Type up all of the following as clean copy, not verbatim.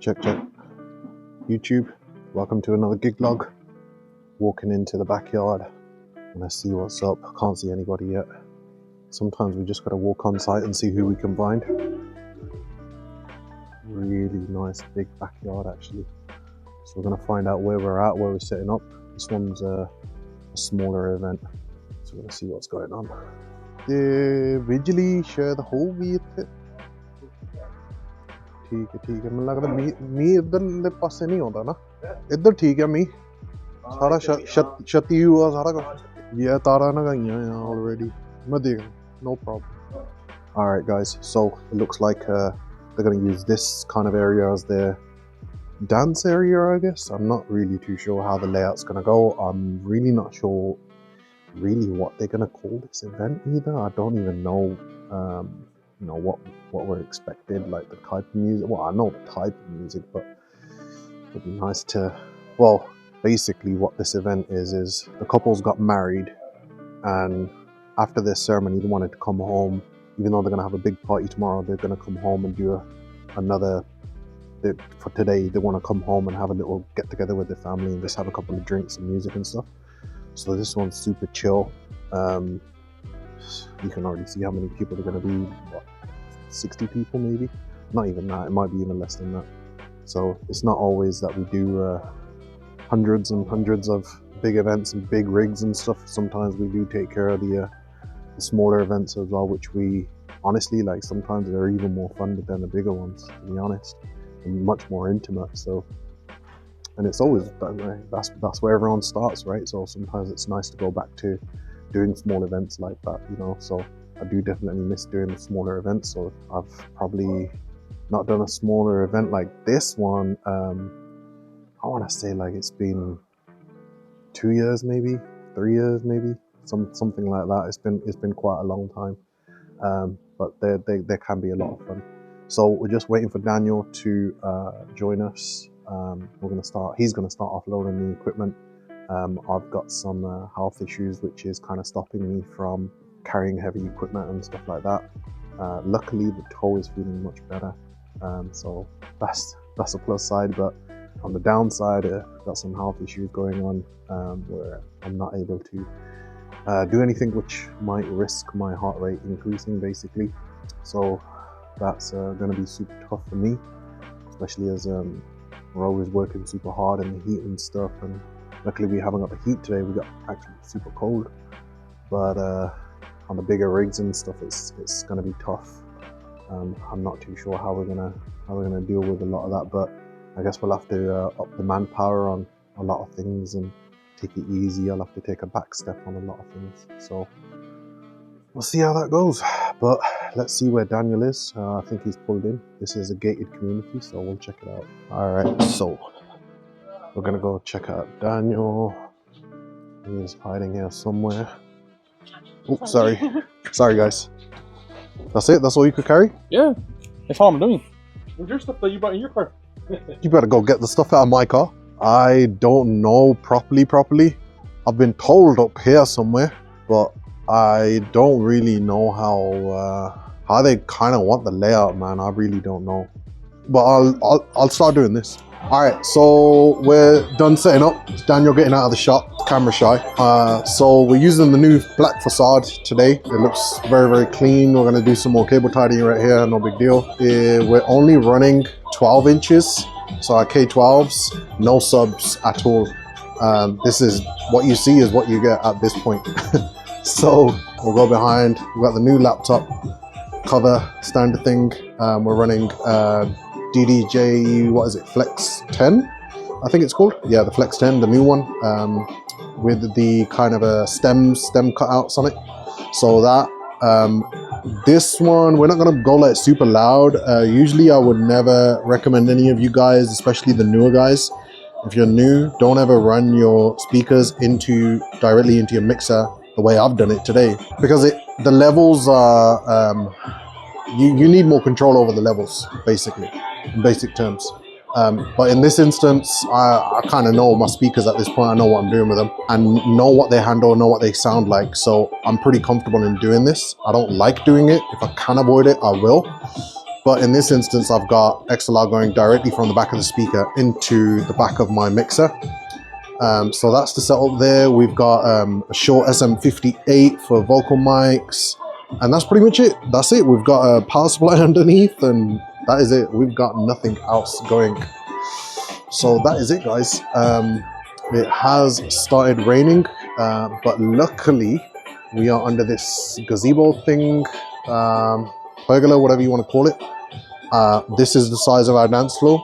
Check. YouTube, welcome to another gig log. Walking into the backyard and I see what's up. Can't see anybody yet. Sometimes we just gotta walk on site and see who we can find. Really nice big backyard actually. So we're gonna find out where we're at, where we're setting up. This one's a smaller event. So we're gonna see what's going on. Visually share the whole view. ठीक है मुझे लग रहा मी इधर पासे नहीं होता ना इधर ठीक है मी सारा क्षति हुआ सारा कुछ ये तारा ना गई है यहाँ already मैं देख no problem. All right guys, so it looks like they're going to use this kind of area as their dance area, I guess. I'm not really too sure how the layout's going to go. I'm really not sure really what they're going to call this event either. I don't even know you know what we're expected, like the type of music. Well, I know the type of music, but it'd be nice to, well, basically what this event is the couples got married, and after their ceremony they wanted to come home. Even though they're going to have a big party tomorrow, they're going to come home and do for today they want to come home and have a little get together with their family and just have a couple of drinks and music and stuff. So this one's super chill. You can already see how many people are going to be. What, 60 people maybe? Not even that, it might be even less than that. So it's not always that we do hundreds and hundreds of big events and big rigs and stuff. Sometimes we do take care of the smaller events as well, which we honestly like. Sometimes they're even more fun than the bigger ones, to be honest, and much more intimate. So, and it's always that's where everyone starts, right? So sometimes it's nice to go back to doing small events like that, you know. So I do definitely miss doing the smaller events. So I've probably not done a smaller event like this one. I want to say like it's been 2 years, maybe 3 years, maybe something like that. It's been quite a long time, but they can be a lot of fun. So we're just waiting for Daniel to join us. He's gonna start offloading the equipment. I've got some health issues which is kind of stopping me from carrying heavy equipment and stuff like that. Luckily the toe is feeling much better, so that's a plus side. But on the downside, I've got some health issues going on where I'm not able to do anything which might risk my heart rate increasing basically. So that's going to be super tough for me, especially as we're always working super hard in the heat and stuff. And luckily we haven't got the heat today, we got actually super cold. But on the bigger rigs and stuff, it's going to be tough. I'm not too sure how we're gonna deal with a lot of that, but I guess we'll have to up the manpower on a lot of things and take it easy. I'll have to take a back step on a lot of things. So we'll see how that goes. But let's see where Daniel is. I think he's pulled in. This is a gated community, so we'll check it out. All right, so we're gonna go check out Daniel. He's hiding here somewhere. Oh, sorry. Sorry, guys. That's it? That's all you could carry? Yeah. That's all I'm doing. Where's your stuff that you brought in your car? You better go get the stuff out of my car. I don't know properly. I've been told up here somewhere, but I don't really know how they kind of want the layout, man. I really don't know. But I'll start doing this. All right, so we're done setting up. It's Daniel getting out of the shot, camera shy. So we're using the new black facade today. It looks very clean. We're gonna do some more cable tidying right here, no big deal. We're only running 12 inches, so our K12s, no subs at all. This is what you see is what you get at this point. So we'll go behind. We've got the new laptop cover standard thing. We're running DDJ, what is it, Flex 10, I think it's called. Yeah, the Flex 10, the new one, with the kind of a stem cutouts on it. So that, this one, we're not gonna go like super loud. Usually I would never recommend any of you guys, especially the newer guys. If you're new, don't ever run your speakers directly into your mixer the way I've done it today, because the levels are, you need more control over the levels, basically, in basic terms. But in this instance, I kind of know my speakers at this point. I know what I'm doing with them and know what they handle, know what they sound like. So I'm pretty comfortable in doing this. I don't like doing it. If I can avoid it, I will. But in this instance, I've got XLR going directly from the back of the speaker into the back of my mixer. So that's the setup there. We've got a Shure SM58 for vocal mics, and that's pretty much it. That's it. We've got a power supply underneath, and that is it. We've got nothing else going. So that is it, guys. It has started raining, but luckily we are under this gazebo thing, pergola, whatever you want to call it. This is the size of our dance floor.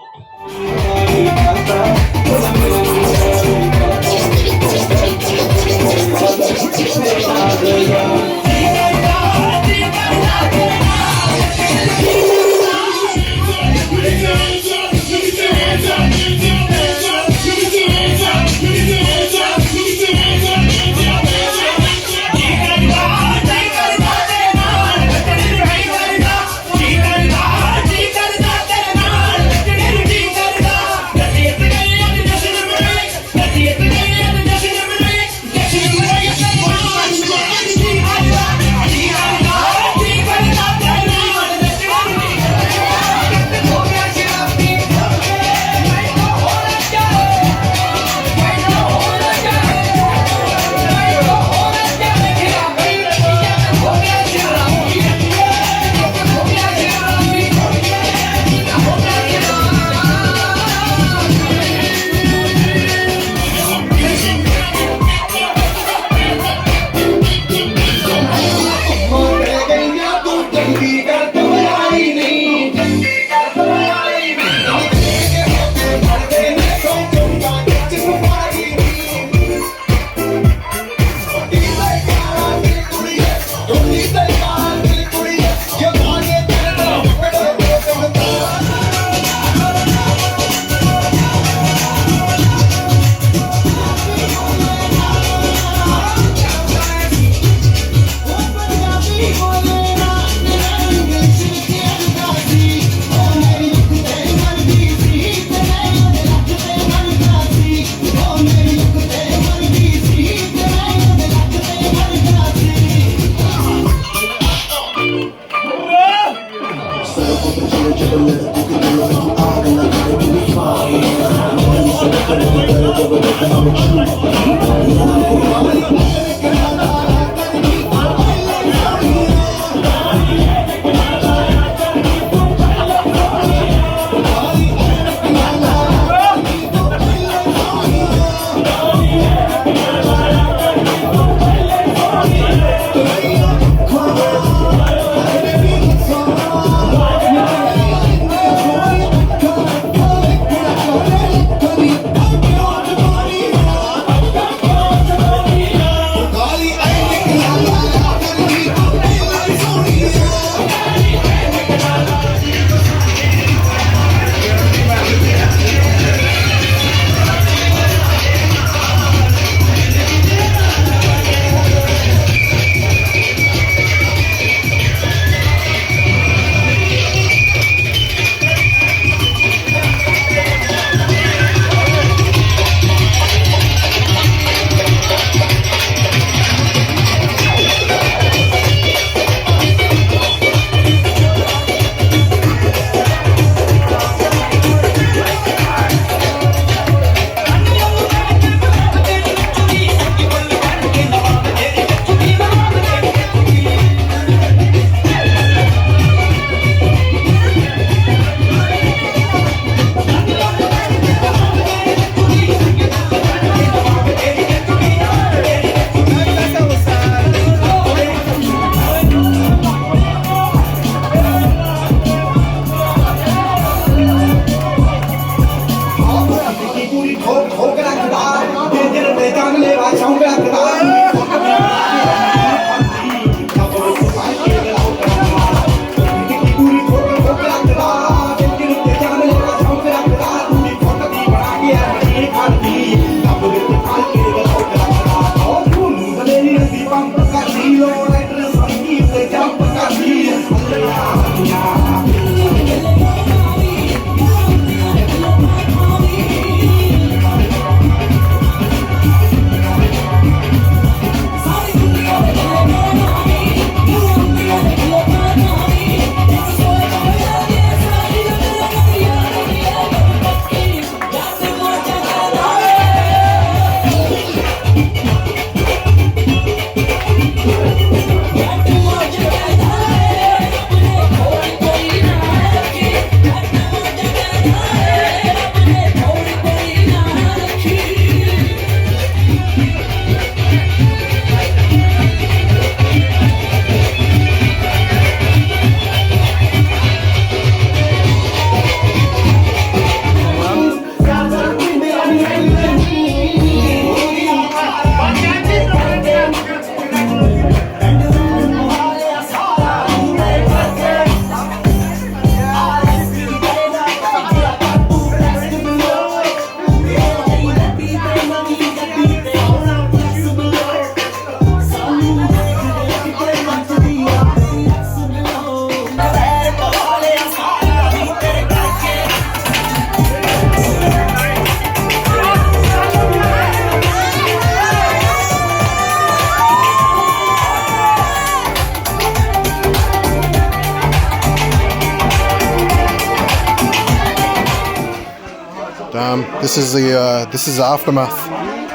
This is the aftermath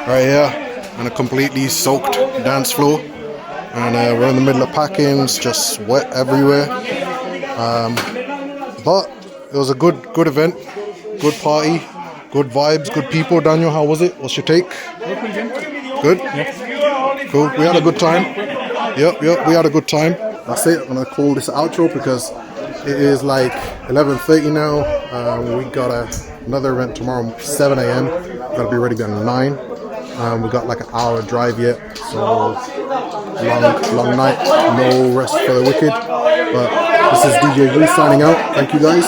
right here, and a completely soaked dance floor, and we're in the middle of packing. It's just wet everywhere. But it was a good event, good party, good vibes, good people. Daniel, how was it? What's your take? Good? Yeah. Cool. We had a good time. Yep, we had a good time. That's it. I'm gonna call this outro because it is like 11:30 now. We got another event tomorrow, 7 a.m. Gotta be ready by 9. We got like an hour drive yet, so long night. No rest for the wicked. But this is DJ G signing out. Thank you guys.